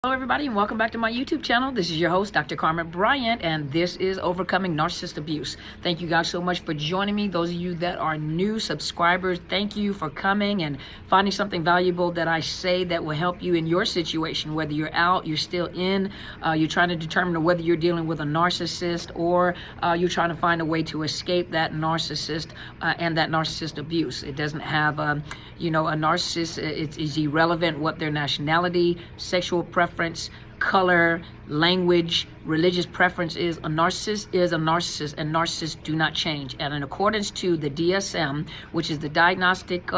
Hello everybody and welcome back to my YouTube channel. This is your host, Dr. Carmen Bryant, and this is Overcoming Narcissist Abuse. Thank you guys so much for joining me. Those of you that are new subscribers, thank you for coming and finding something valuable that I say that will help you in your situation, whether you're out, you're still in, you're trying to determine whether you're dealing with a narcissist or you're trying to find a way to escape that narcissist and that narcissist abuse. It doesn't have, a narcissist, it's irrelevant what their nationality, sexual preference, color, language, religious preference is. A narcissist, and narcissists do not change. And in accordance to the DSM, which is the Diagnostic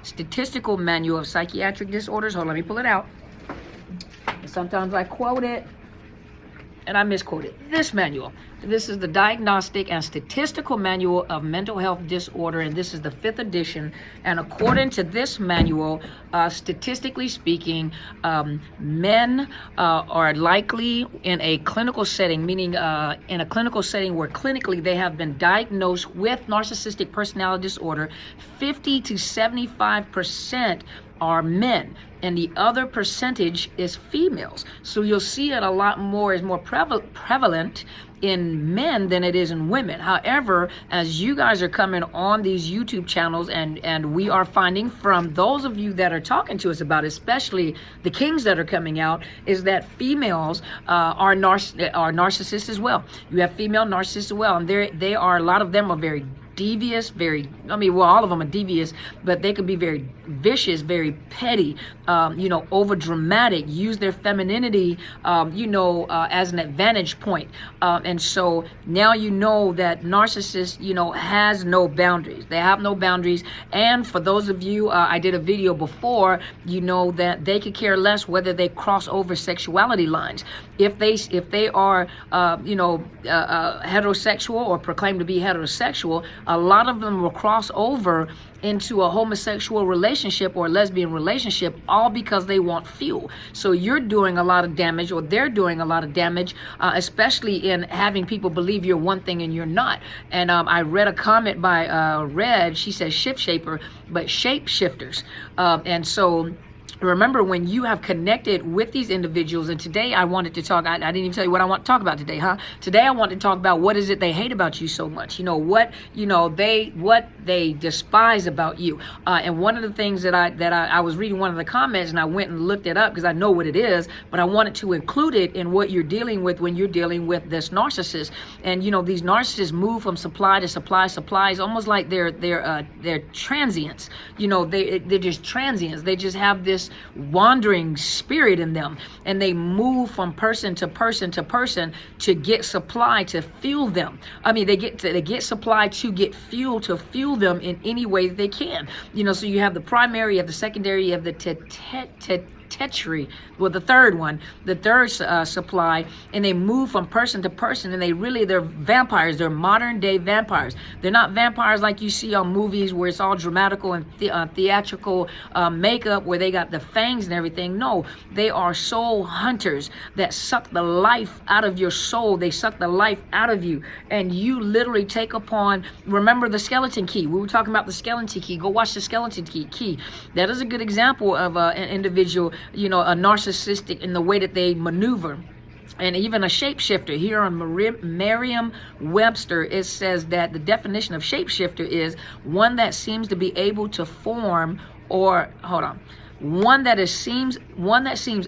Statistical Manual of Psychiatric Disorders, hold on, let me pull it out. And sometimes I quote it and I misquote it. This manual. This is the Diagnostic and Statistical Manual of Mental Health Disorder, and this is the 5th edition. And according to this manual, statistically speaking, men are likely in a clinical setting, meaning in a clinical setting where clinically they have been diagnosed with narcissistic personality disorder, 50 to 75% are men, and the other percentage is females. So you'll see it a lot more, is more prevalent in men than it is in women. However, as you guys are coming on these YouTube channels, and we are finding from those of you that are talking to us about it, especially the kings that are coming out, is that females are narcissists as well. You have female narcissists as well, and they are, a lot of them are very devious, all of them are devious, but they can be very vicious, very petty, over dramatic, use their femininity, as an advantage point. And so now you know that narcissist, has no boundaries. They have no boundaries. And for those of you, I did a video before, that they could care less whether they cross over sexuality lines. If they are, heterosexual or proclaim to be heterosexual, a lot of them will cross over into a homosexual relationship or a lesbian relationship, all because they want fuel. So you're doing a lot of damage, or they're doing a lot of damage, especially in having people believe you're one thing and you're not. And I read a comment by Red. She says shift shaper, but shapeshifters. And so remember, when you have connected with these individuals, and today I wanted to talk, I didn't even tell you what I want to talk about today, huh? Today I want to talk about what is it they hate about you so much, what they despise about you. And one of the things that I was reading one of the comments, and I went and looked it up because I know what it is, but I wanted to include it in what you're dealing with when you're dealing with this narcissist. And these narcissists move from supply to supply. Supply is almost like they're transients. They're just transients. They just have this wandering spirit in them, and they move from person to person to person to get supply to fuel them. They get supply to get fuel to fuel them in any way that they can. So you have the primary, you have the secondary, you have the tertiary, the third supply, and they move from person to person, and they're vampires. They're modern day vampires. They're not vampires like you see on movies where it's all dramatical and theatrical makeup where they got the fangs and everything. No, they are soul hunters that suck the life out of your soul. They suck the life out of you, and you literally take upon, remember the skeleton key. We were talking about the skeleton key. Go watch the skeleton key. That is a good example of an individual, a narcissistic in the way that they maneuver. And even a shapeshifter. Here on Merriam-Webster, it says that the definition of shapeshifter is one that seems to be able to form, one that seems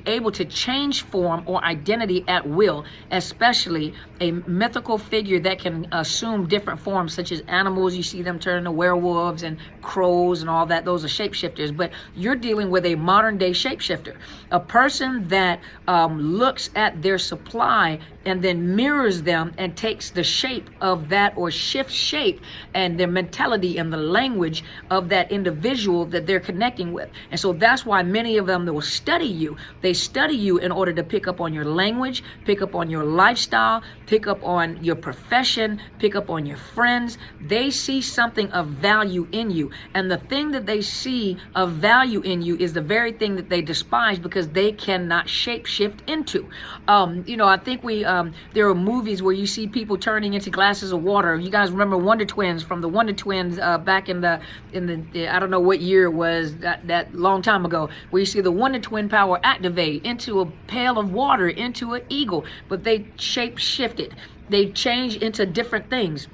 able to change form or identity at will, especially a mythical figure that can assume different forms, such as animals. You see them turn into werewolves and crows and all that. Those are shapeshifters. But you're dealing with a modern day shapeshifter, a person that looks at their supply and then mirrors them and takes the shape of that, or shifts shape and their mentality and the language of that individual that they're connecting with. And so that's why many of them will study you. They study you in order to pick up on your language, pick up on your lifestyle, pick up on your profession, pick up on your friends. They see something of value in you. And the thing that they see of value in you is the very thing that they despise, because they cannot shapeshift into. I think we there are movies where you see people turning into glasses of water. You guys remember Wonder Twins, from the Wonder Twins back in the I don't know what year it was, that long time ago, where you see the Wonder Twin power activate into a pail of water, into an eagle, but they shape shifted. They change into different things.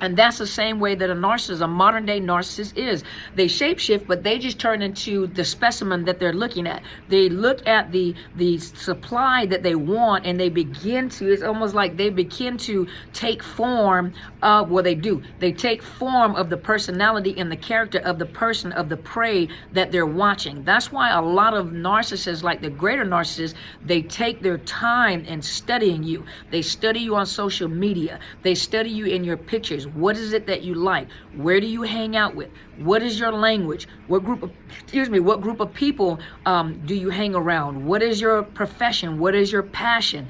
And that's the same way that a narcissist, a modern day narcissist, is. They shapeshift, but they just turn into the specimen that they're looking at. They look at the supply that they want, and they begin to, it's almost like they begin to take form of what they do. They take form of the personality and the character of the person, of the prey that they're watching. That's why a lot of narcissists, like the greater narcissists, they take their time in studying you. They study you on social media. They study you in your pictures. What is it that you like? Where do you hang out with? What is your language? What group of people do you hang around? What is your profession? What is your passion?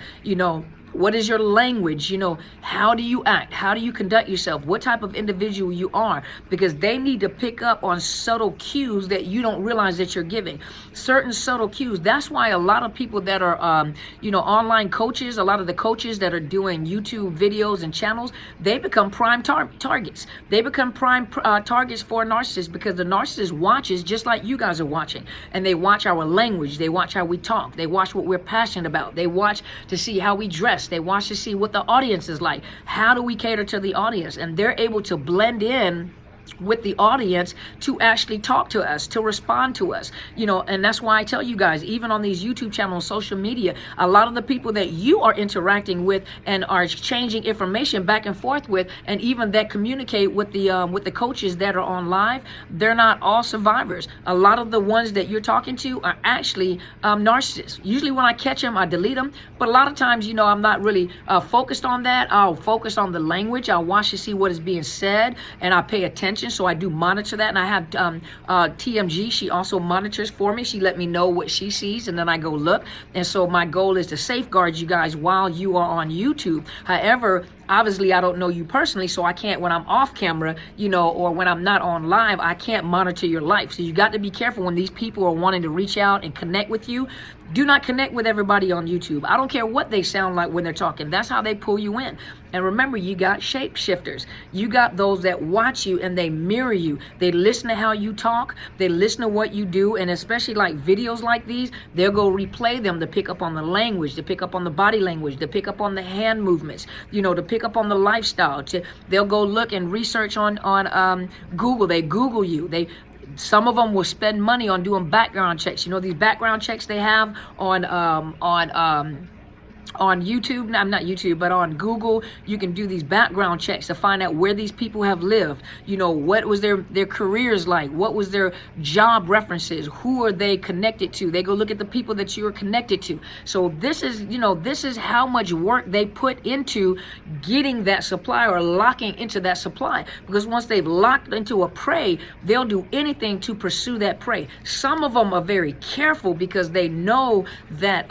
What is your language? How do you act? How do you conduct yourself? What type of individual you are? Because they need to pick up on subtle cues that you don't realize that you're giving. Certain subtle cues. That's why a lot of people that are, online coaches, a lot of the coaches that are doing YouTube videos and channels, they become prime targets. They become prime targets for narcissists, because the narcissist watches just like you guys are watching. And they watch our language. They watch how we talk. They watch what we're passionate about. They watch to see how we dress. They watch to see what the audience is like. How do we cater to the audience? And they're able to blend in with the audience to actually talk to us, to respond to us, and that's why I tell you guys, even on these YouTube channels, social media, a lot of the people that you are interacting with and are exchanging information back and forth with, and even that communicate with the coaches that are on live, they're not all survivors. A lot of the ones that you're talking to are actually narcissists. Usually when I catch them, I delete them, but a lot of times, I'm not really focused on that. I'll focus on the language. I'll watch to see what is being said, and I pay attention. So I do monitor that, and I have TMG. She also monitors for me. She let me know what she sees, and then I go look. And so my goal is to safeguard you guys while you are on YouTube. However, obviously I don't know you personally, so I can't, when I'm off camera, or when I'm not on live, I can't monitor your life. So you got to be careful when these people are wanting to reach out and connect with you. Do not connect with everybody on YouTube. I don't care what they sound like when they're talking. That's how they pull you in. And remember, you got shapeshifters. You got those that watch you and they mirror you. They listen to how you talk. They listen to what you do. And especially like videos like these, they'll go replay them to pick up on the language, to pick up on the body language, to pick up on the hand movements, to pick up on the lifestyle. They'll go look and research on Google. They Google you. Some of them will spend money on doing background checks. These background checks they have on YouTube, not YouTube, but on Google, you can do these background checks to find out where these people have lived. What was their careers like? What was their job references? Who are they connected to? They go look at the people that you are connected to. So this is how much work they put into getting that supply, or locking into that supply. Because once they've locked into a prey, they'll do anything to pursue that prey. Some of them are very careful because they know that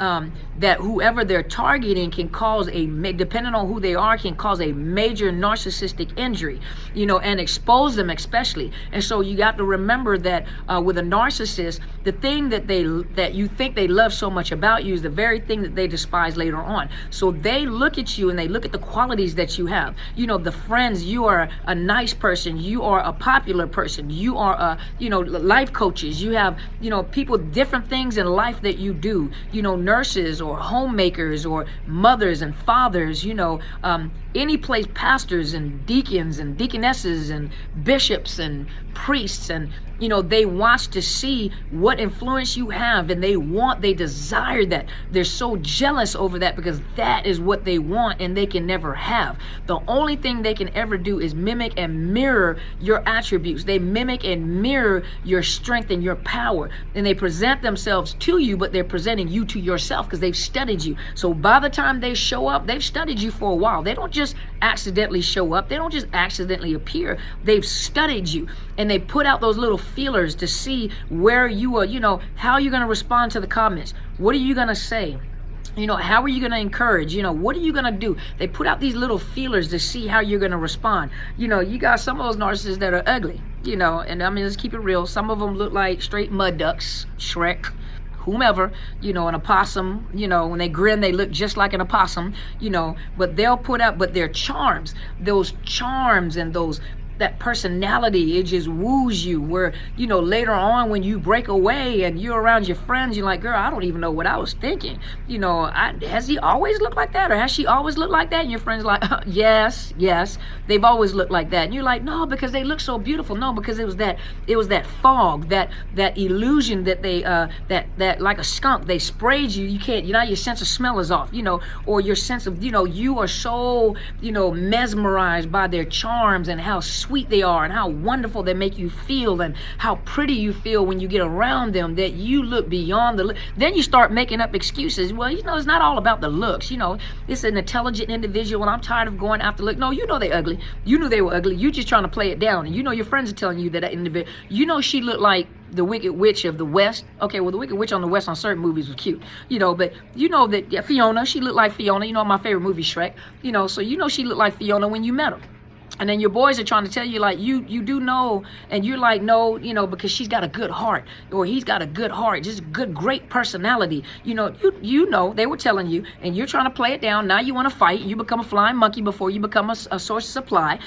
that whoever they're targeting can cause depending on who they are, can cause a major narcissistic injury, and expose them especially. And so you got to remember that with a narcissist, the thing that you think they love so much about you is the very thing that they despise later on. So they look at you and they look at the qualities that you have. The friends, you are a nice person, you are a popular person, you are life coaches, you have people, different things in life that you do, nurses or homemakers or mothers and fathers, any place, pastors and deacons and deaconesses and bishops and priests, and they watch to see what influence you have, and they desire that. They're so jealous over that because that is what they want and they can never have. The only thing they can ever do is mimic and mirror your attributes. They mimic and mirror your strength and your power, and they present themselves to you, but they're presenting you to yourself because they've studied you. So by the time they show up, they've studied you for a while. They don't just accidentally show up. They don't just accidentally appear. They've studied you, and they put out those little feelers to see where you are, how you're going to respond to the comments. What are you going to say? How are you going to encourage? What are you going to do? They put out these little feelers to see how you're going to respond. You got some of those narcissists that are ugly, and I mean, let's keep it real. Some of them look like straight mud ducks, Shrek. whomever, an opossum, when they grin, they look just like an opossum, but they'll put up, but their charms, those charms and that personality, it just woos you, where later on when you break away and you're around your friends, you're like, girl, I don't even know what I was thinking. Has he always looked like that, or has she always looked like that? And your friends like, yes, they've always looked like that. And you're like, no, because they look so beautiful. No, because it was that fog, that illusion that they that like a skunk, they sprayed you. You can't, your sense of smell is off, or your sense of, you are so mesmerized by their charms and how sweet they are and how wonderful they make you feel and how pretty you feel when you get around them, that you look beyond then you start making up excuses. Well, it's not all about the looks. It's an intelligent individual and I'm tired of going after look. No, they ugly. You knew they were ugly. You just trying to play it down, and your friends are telling you that individual, she looked like the Wicked Witch of the West. Okay, well, the Wicked Witch on the West on certain movies was cute, but that Fiona, she looked like Fiona. My favorite movie, Shrek. So she looked like Fiona when you met her. And then your boys are trying to tell you, like, you do know, and you're like, no, because she's got a good heart, or he's got a good heart, just great personality. They were telling you, and you're trying to play it down. Now you want to fight. You become a flying monkey before you become a source of supply,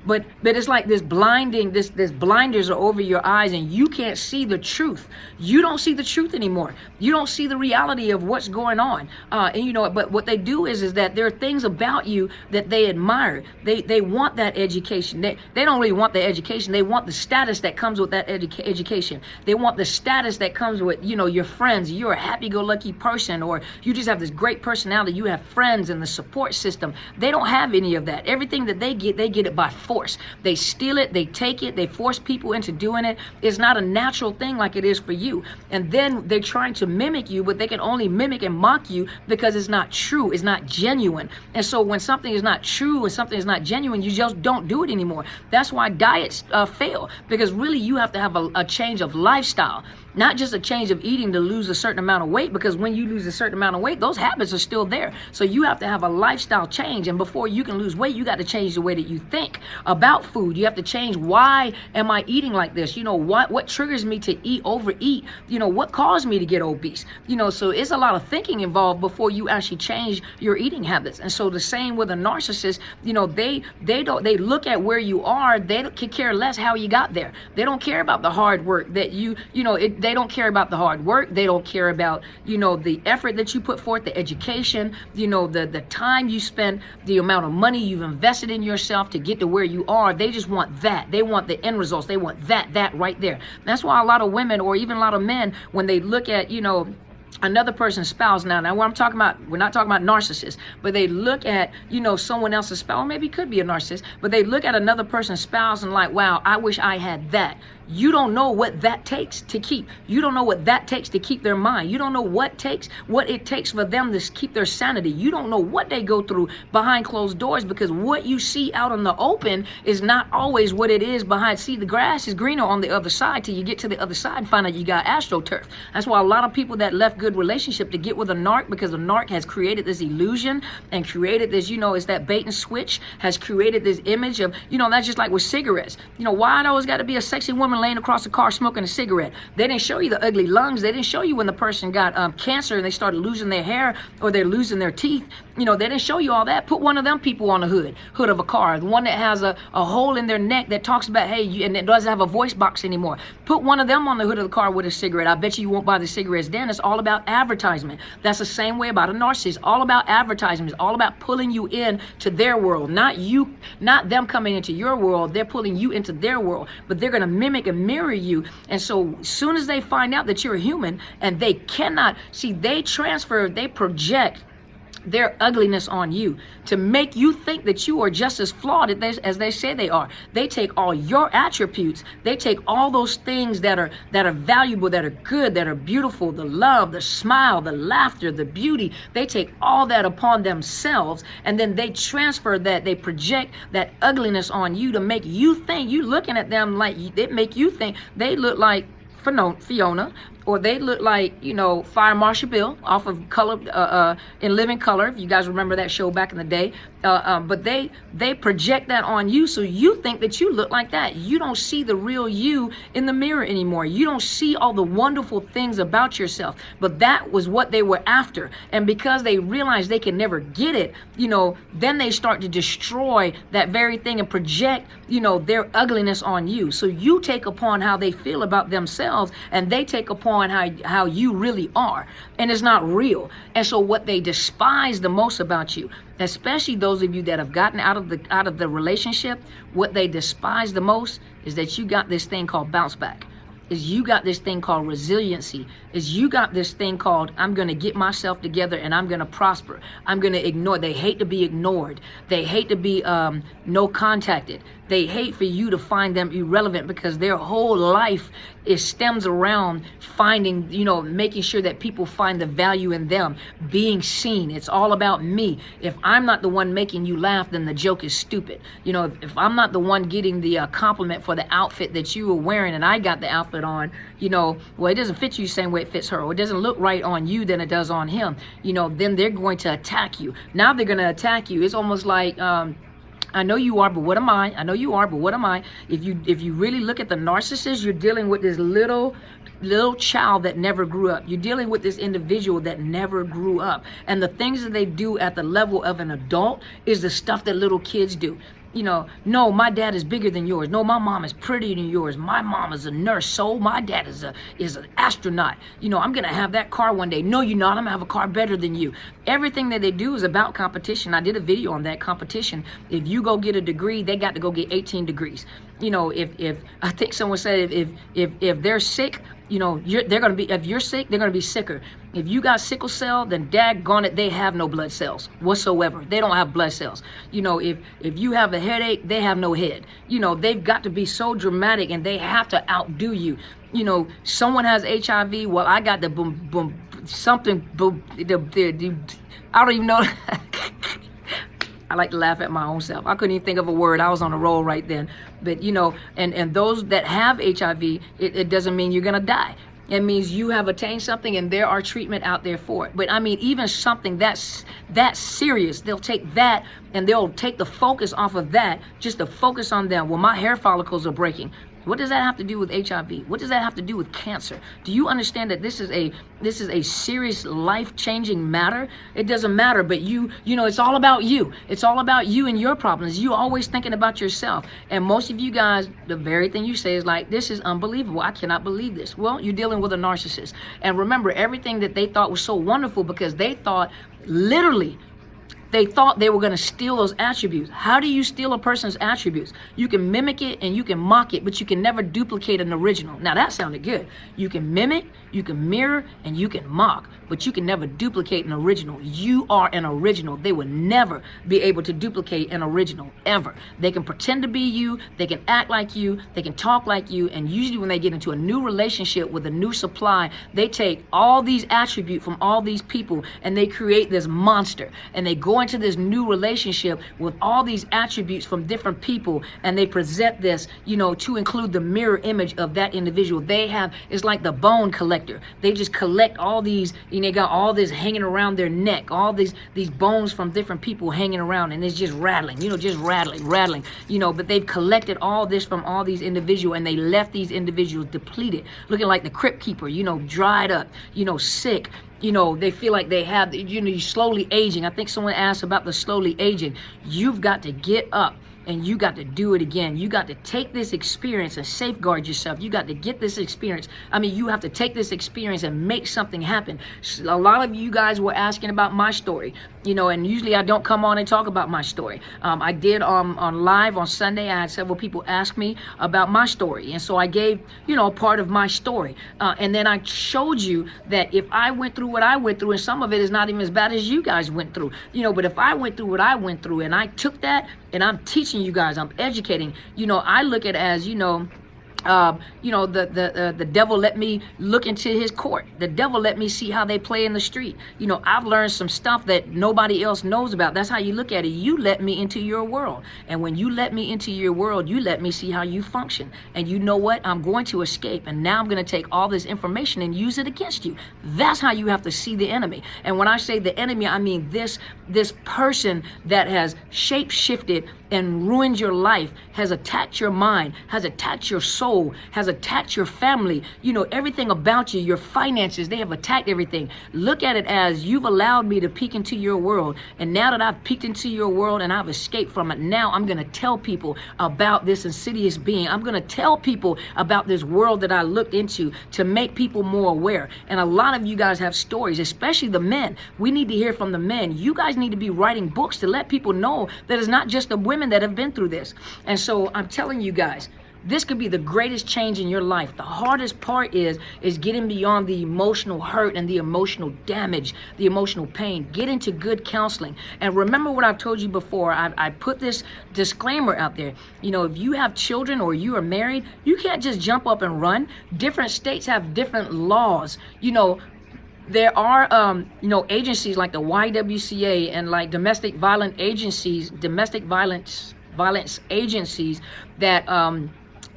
But it's like this blinding, this blinders are over your eyes, and you can't see the truth. You don't see the truth anymore. You don't see the reality of what's going on. But what they do is that there are things about you that they admire. They want that education. They don't really want the education. They want the status that comes with that education. They want the status that comes with, your friends. You're a happy-go-lucky person, or you just have this great personality. You have friends and the support system. They don't have any of that. Everything that they get it by force. They steal it. They take it. They force people into doing it. It's not a natural thing like it is for you. And then they're trying to mimic you, but they can only mimic and mock you because it's not true. It's not genuine. And so when something is not true and something is not genuine, you just don't do it anymore. That's why diets fail, because really you have to have a change of lifestyle, not just a change of eating to lose a certain amount of weight, because when you lose a certain amount of weight, those habits are still there. So you have to have a lifestyle change, and before you can lose weight, you got to change the way that you think about food. You have to change, why am I eating like this? What triggers me to overeat? What caused me to get obese? So it's a lot of thinking involved before you actually change your eating habits. And so the same with a narcissist, they look at where you are. They could care less how you got there. They don't care about the hard work that they don't care about the hard work. They don't care about, the effort that you put forth, the education, the time you spent, the amount of money you've invested in yourself to get to where you are. They just want that. They want the end results. They want that right there. That's why a lot of women, or even a lot of men, when they look at, another person's spouse, now what I'm talking about, we're not talking about narcissists, but they look at, someone else's spouse, or maybe it could be a narcissist, but they look at another person's spouse and like, wow, I wish I had that. You don't know what that takes to keep. You don't know what that takes to keep their mind. You don't know what it takes for them to keep their sanity. You don't know what they go through behind closed doors, because what you see out in the open is not always what it is behind. See, the grass is greener on the other side till you get to the other side and find out you got astroturf. That's why a lot of people that left good relationship to get with a narc, because the narc has created this illusion and created this, it's that bait and switch, has created this image of, that's just like with cigarettes. Why it always got to be a sexy woman laying across the car smoking a cigarette? They didn't show you the ugly lungs. They didn't show you when the person got cancer and they started losing their hair, or they're losing their teeth. They didn't show you all that. Put one of them people on the hood of a car, the one that has a hole in their neck that talks about, hey, and it doesn't have a voice box anymore. Put one of them on the hood of the car with a cigarette. I bet you won't buy the cigarettes then. It's all about advertisement. That's the same way about a narcissist. All about advertisement. It's all about pulling you in to their world, not them coming into your world. They're pulling you into their world, but they're going to mimic and mirror you. And so as soon as they find out that you're a human, and they cannot see, they project their ugliness on you to make you think that you are just as flawed as they say they are. They take all your attributes. They take all those things that are valuable, that are good, that are beautiful, the love, the smile, the laughter, the beauty. They take all that upon themselves, and then they transfer that, they project that ugliness on you to make you think, you looking at them like, it make you think they look like Fiona, or they look like, Fire Marshal Bill off of Color, in Living Color, if you guys remember that show back in the day. But they project that on you, so you think that you look like that. You don't see the real you in the mirror anymore. You don't see all the wonderful things about yourself. But that was what they were after. And because they realized they can never get it, then they start to destroy that very thing and project, their ugliness on you. So you take upon how they feel about themselves, and they take upon how you really are. And it's not real. And so what they despise the most about you, especially those of you that have gotten out of the relationship, what they despise the most is that you got this thing called bounce back. Is you got this thing called resiliency. Is you got this thing called, I'm going to get myself together and I'm going to prosper. I'm going to ignore. They hate to be ignored. They hate to be no contacted. They hate for you to find them irrelevant, because their whole life stems around finding, making sure that people find the value in them, being seen. It's all about me. If I'm not the one making you laugh, then the joke is stupid. If I'm not the one getting the compliment for the outfit that you were wearing and I got the outfit on, well, it doesn't fit you the same way it fits her, or it doesn't look right on you than it does on him, then they're going to attack you. Now they're going to attack you. It's almost like, I know you are, but what am I? I know you are, but what am I? If you really look at the narcissist, you're dealing with this little child that never grew up. You're dealing with this individual that never grew up. And the things that they do at the level of an adult is the stuff that little kids do. No, my dad is bigger than yours. No, my mom is prettier than yours. My mom is a nurse, so my dad is an astronaut. I'm gonna have that car one day. No, you're not. I'm gonna have a car better than you. Everything that they do is about competition. I did a video on that competition. If you go get a degree, they got to go get 18 degrees. If I think someone said if they're sick, if you're sick, they're gonna be sicker. If you got sickle cell, then daggone it, they have no blood cells whatsoever. They don't have blood cells. If you have a headache, they have no head. They've got to be so dramatic, and they have to outdo you. Someone has HIV. Well, I got the I don't even know. I like to laugh at my own self. I couldn't even think of a word. I was on a roll right then. But, and those that have HIV, it doesn't mean you're going to die. It means you have attained something, and there are treatment out there for it. But I mean, even something that's that serious, they'll take that and they'll take the focus off of that just to focus on them. Well, my hair follicles are breaking. What does that have to do with HIV? What does that have to do with cancer? Do you understand that this is a serious life-changing matter? It doesn't matter, but it's all about you. It's all about you and your problems. You always thinking about yourself. And most of you guys, the very thing you say is like, this is unbelievable. I cannot believe this. Well, you're dealing with a narcissist. And remember, everything that they thought was so wonderful, because they thought literally they thought they were going to steal those attributes. How do you steal a person's attributes? You can mimic it and you can mock it, but you can never duplicate an original. Now that sounded good. You can mimic, you can mirror, and you can mock, but you can never duplicate an original. You are an original. They will never be able to duplicate an original, ever. They can pretend to be you, they can act like you, they can talk like you, and usually when they get into a new relationship with a new supply, they take all these attributes from all these people and they create this monster, and they go into this new relationship with all these attributes from different people, and they present this, to include the mirror image of that individual. It's like the bone collector. They just collect all these, and they got all this hanging around their neck, all these bones from different people hanging around, and it's just rattling, just rattling, but they've collected all this from all these individuals, and they left these individuals depleted, looking like the crypt keeper, dried up, sick. They feel like they have, you're slowly aging. I think someone asked about the slowly aging. You've got to get up and you got to do it again. You got to take this experience and safeguard yourself. You got to get this experience. I mean, you have to take this experience and make something happen. A lot of you guys were asking about my story, and usually I don't come on and talk about my story. I did on live on Sunday. I had several people ask me about my story, and so I gave, a part of my story. And then I showed you that if I went through what I went through, and some of it is not even as bad as you guys went through, but if I went through what I went through and I took that and I'm teaching you guys, I'm educating, I look at it as, The devil let me look into his court. The devil let me see how they play in the street. I've learned some stuff that nobody else knows about. That's how you look at it. You let me into your world. And when you let me into your world, you let me see how you function. And you know what? I'm going to escape. And now I'm going to take all this information and use it against you. That's how you have to see the enemy. And when I say the enemy, I mean this person that has shape-shifted and ruined your life, has attacked your mind, has attacked your soul, has attacked your family, everything about you, your finances. They have attacked everything. Look at it as you've allowed me to peek into your world. And now that I've peeked into your world and I've escaped from it, now I'm going to tell people about this insidious being. I'm going to tell people about this world that I looked into to make people more aware. And a lot of you guys have stories, especially the men. We need to hear from the men. You guys need to be writing books to let people know that it's not just the women that have been through this. And so I'm telling you guys, this could be the greatest change in your life. The hardest part is getting beyond the emotional hurt and the emotional damage, the emotional pain. Get into good counseling. And remember what I've told you before. I put this disclaimer out there. If you have children or you are married, you can't just jump up and run. Different states have different laws. There are, agencies like the YWCA and like domestic violence agencies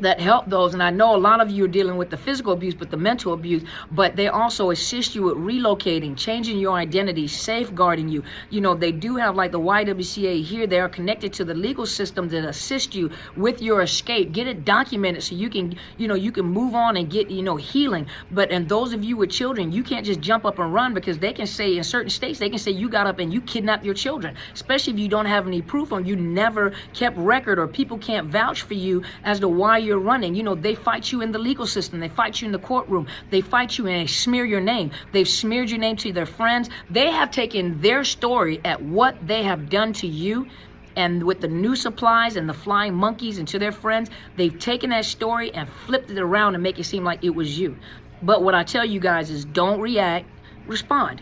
that help those. And I know a lot of you are dealing with the physical abuse, but the mental abuse, but they also assist you with relocating, changing your identity, safeguarding you. They do have like the YWCA here. They are connected to the legal system that assist you with your escape. Get it documented so you can, you can move on and get, healing. And those of you with children, you can't just jump up and run, because they can say in certain states, they can say you got up and you kidnapped your children, especially if you don't have any proof or you never kept record or people can't vouch for you as to why you're running. They fight you in the legal system. They fight you in the courtroom. They fight you and they smear your name. They've smeared your name to their friends. They have taken their story at what they have done to you, and with the new supplies and the flying monkeys and to their friends, they've taken that story and flipped it around and make it seem like it was you. But what I tell you guys is don't react, respond.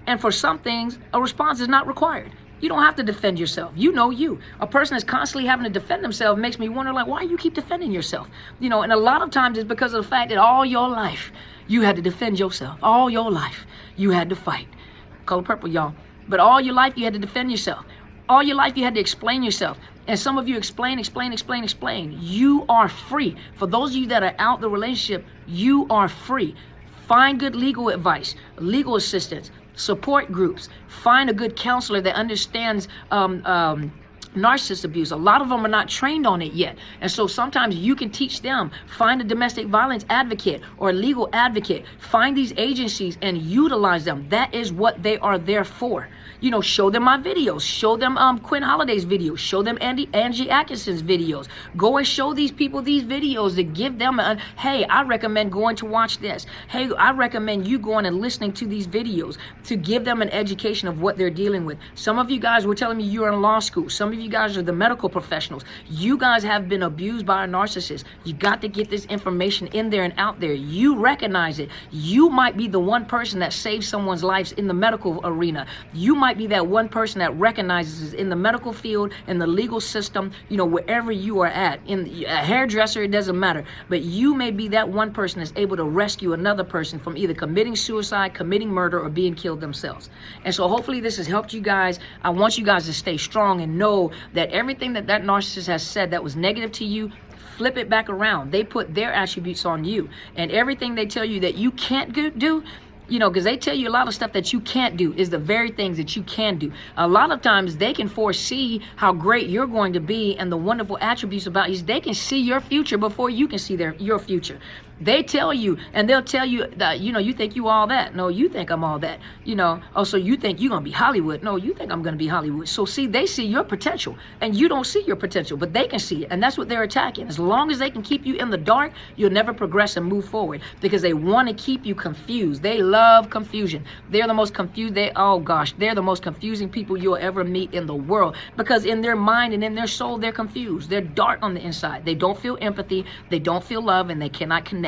And for some things, a response is not required. You don't have to defend yourself. You. A person that's constantly having to defend themselves makes me wonder, like, why you keep defending yourself? And a lot of times it's because of the fact that all your life you had to defend yourself. All your life you had to fight. Color purple, y'all. But all your life you had to defend yourself. All your life you had to explain yourself. And some of you explain. You are free. For those of you that are out the relationship, you are free. Find good legal advice, legal assistance, support groups. Find a good counselor that understands narcissist abuse. A lot of them are not trained on it yet. And so sometimes you can teach them. Find a domestic violence advocate or a legal advocate. Find these agencies and utilize them. That is what they are there for. Show them my videos. Show them Quinn Holiday's videos. Show them Angie Atkinson's videos. Go and show these people these videos to give them hey, I recommend going to watch this. Hey, I recommend you going and listening to these videos, to give them an education of what they're dealing with. Some of you guys were telling me you're in law school. Some of you guys are the medical professionals. You guys have been abused by a narcissist. You got to get this information in there and out there. You recognize it. You might be the one person that saves someone's life in the medical arena. You might be that one person that recognizes in the medical field, in the legal system, wherever you are at. In a hairdresser, it doesn't matter. But you may be that one person that's able to rescue another person from either committing suicide, committing murder, or being killed themselves. And so hopefully this has helped you guys. I want you guys to stay strong and know that everything that narcissist has said that was negative to you, flip it back around. They put their attributes on you. And everything they tell you that you can't do, because they tell you a lot of stuff that you can't do is the very things that you can do. A lot of times they can foresee how great you're going to be and the wonderful attributes about you. They can see your future before you can see your future. They tell you, and they'll tell you that, you think you all that. No, you think I'm all that. Oh, so you think you're going to be Hollywood. No, you think I'm going to be Hollywood. So see, they see your potential, and you don't see your potential, but they can see it, and that's what they're attacking. As long as they can keep you in the dark, you'll never progress and move forward, because they want to keep you confused. They love confusion. They're the most confused. They're the most confusing people you'll ever meet in the world, because in their mind and in their soul, they're confused. They're dark on the inside. They don't feel empathy. They don't feel love, and they cannot connect.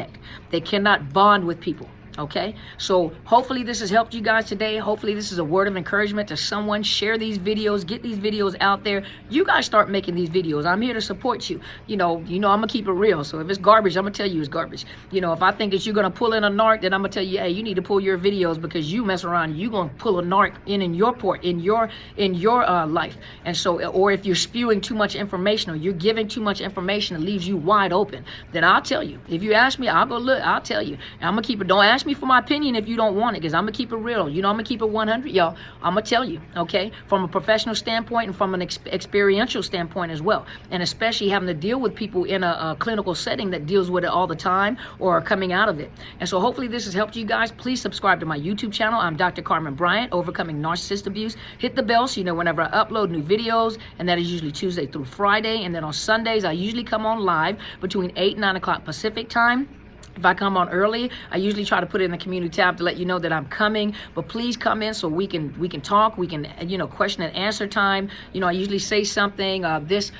They cannot bond with people. Okay, so hopefully this has helped you guys today. Hopefully this is a word of encouragement to someone. Share these videos, get these videos out there. You guys start making these videos. I'm here to support you. You know, I'm gonna keep it real. So if it's garbage, I'm gonna tell you it's garbage. You know, if I think that you're gonna pull in a narc, then I'm gonna tell you, hey, you need to pull your videos, because you mess around, you gonna pull a narc in your port, in your life. And so, or if you're spewing too much information, or you're giving too much information that leaves you wide open, then I'll tell you. If you ask me, I'll go look. I'll tell you. And I'm gonna keep it. Don't ask me for my opinion if you don't want it, because I'm gonna keep it real. You know, I'm gonna keep it 100, y'all. I'm gonna tell you, okay, from a professional standpoint and from an experiential standpoint as well, and especially having to deal with people in a clinical setting that deals with it all the time or are coming out of it. And so hopefully this has helped you guys. Please subscribe to my YouTube channel. I'm Dr. Carmen Bryant, Overcoming Narcissist Abuse. Hit the bell so you know whenever I upload new videos, and that is usually Tuesday through Friday. And then on Sundays, I usually come on live between 8 and 9 o'clock Pacific time. If I come on early, I usually try to put it in the community tab to let you know that I'm coming. But please come in so we can talk. We can, question and answer time. I usually say something. This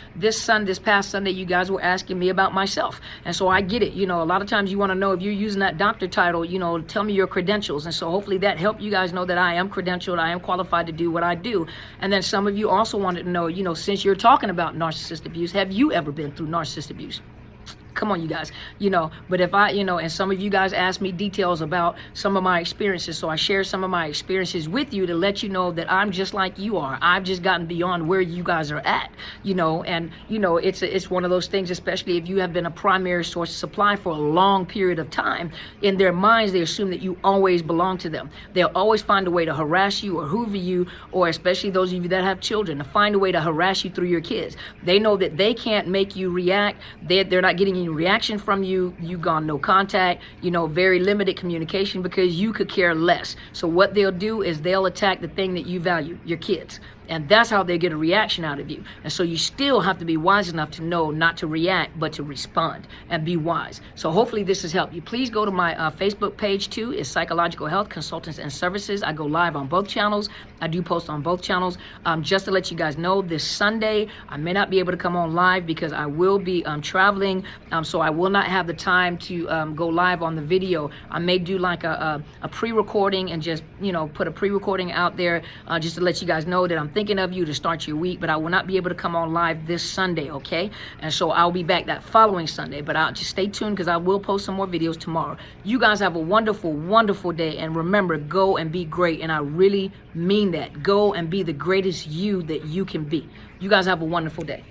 past Sunday, you guys were asking me about myself, and so I get it. A lot of times you want to know if you're using that doctor title. Tell me your credentials, and so hopefully that helped you guys know that I am credentialed. I am qualified to do what I do. And then some of you also wanted to know, since you're talking about narcissist abuse, have you ever been through narcissist abuse? Come on, you guys, but if I, and some of you guys asked me details about some of my experiences. So I share some of my experiences with you to let you know that I'm just like you are. I've just gotten beyond where you guys are at, and, it's one of those things, especially if you have been a primary source of supply for a long period of time. In their minds, they assume that you always belong to them. They'll always find a way to harass you or hoover you, or especially those of you that have children, to find a way to harass you through your kids. They know that they can't make you react. They're not getting any reaction from you. You gone no contact, very limited communication, because you could care less. So what they'll do is they'll attack the thing that you value, your kids. And that's how they get a reaction out of you. And so you still have to be wise enough to know not to react, but to respond and be wise. So hopefully this has helped you. Please go to my Facebook page too. It's Psychological Health Consultants and Services. I go live on both channels. I do post on both channels. Just to let you guys know, this Sunday, I may not be able to come on live because I will be traveling. So I will not have the time to go live on the video. I may do like a pre-recording and just, put a pre-recording out there just to let you guys know that I'm thinking of you to start your week, but I will not be able to come on live this Sunday, okay? And so I'll be back that following Sunday, but I'll just stay tuned because I will post some more videos tomorrow. You guys have a wonderful, wonderful day, and remember, go and be great, and I really mean that. Go and be the greatest you that you can be. You guys have a wonderful day.